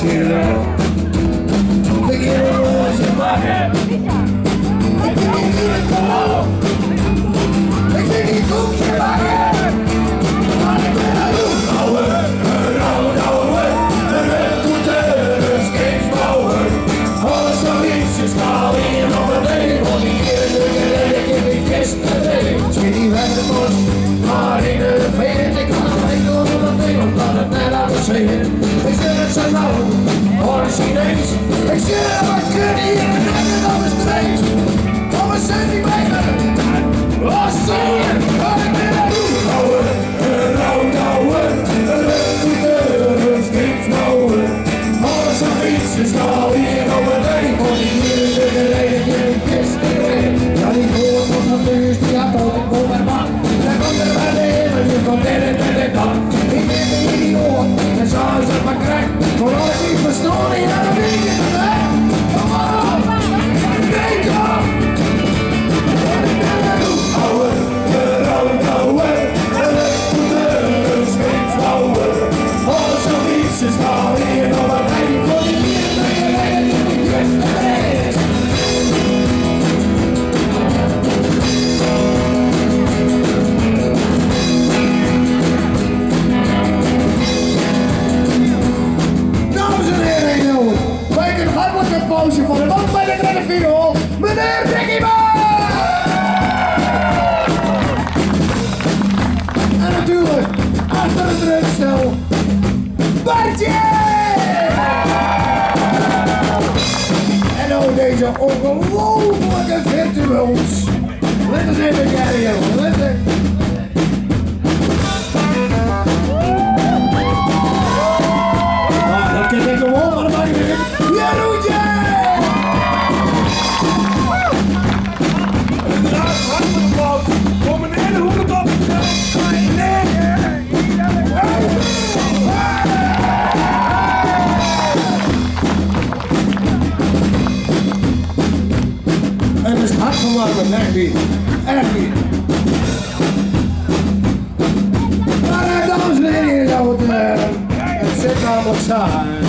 cielo. Te quiero llevar. Ik ben niet in het bal. Ik ben niet goed gemaakt. Maar ik ben een roepbouwer. Een rouwdouwer. Een wegtoeter. Een skatebouwer. Alles zoiets is kaal hier op het leven. Want hier in de gereden. Ik heb niet kist te leven. Schiet niet weg het bos. Maar in de veen. Ik kan het enkel op het ding. Omdat het net aan de zee is. Ik zit het zo nauw. Hoor eens ineens. Ik zit er wat kut hier. En ik het alles twee. Om een centimeter. Oh, zie je. Maar ik ben een roepbouwer. Een rouwdouwer. Een wegtoeter. Een skatebouwer. Alles of iets is al hier op het ding. Want hier in de gereden. Ik heb een kist te leven. Ja, die hoort van de buurt. Die had ook een kom en man. Dan komt er bij de hemel. Je komt in het en het dan. Ik ben een idioot. En zo is het maar krijgt. Voor als ik niet verstoor. Ja, dan ben ik het weg. Kom maar op. Breek op. Want ik ben een roepbouwer. Een rouwdouwer. Een wegtoeter. Een skatebouwer. Alles of iets is al hier op het ding. Want hier in de gereden. Ik heb een kist te leven. Een pauze van de man bij de derde viool, meneer Ricky Boy! En natuurlijk, achter het drugstel, Bartje! En nou deze ongelofelijke virtuoos. Let eens even kijken, jongen, let eens. Ah, dat kan ik gewoon, maar dat maakt niet uit. Jeroentje! Kom een hele hoek op! Het is hard verwarmend, echt niet. Echt niet. Maar dames en heren, het zit namelijk saai.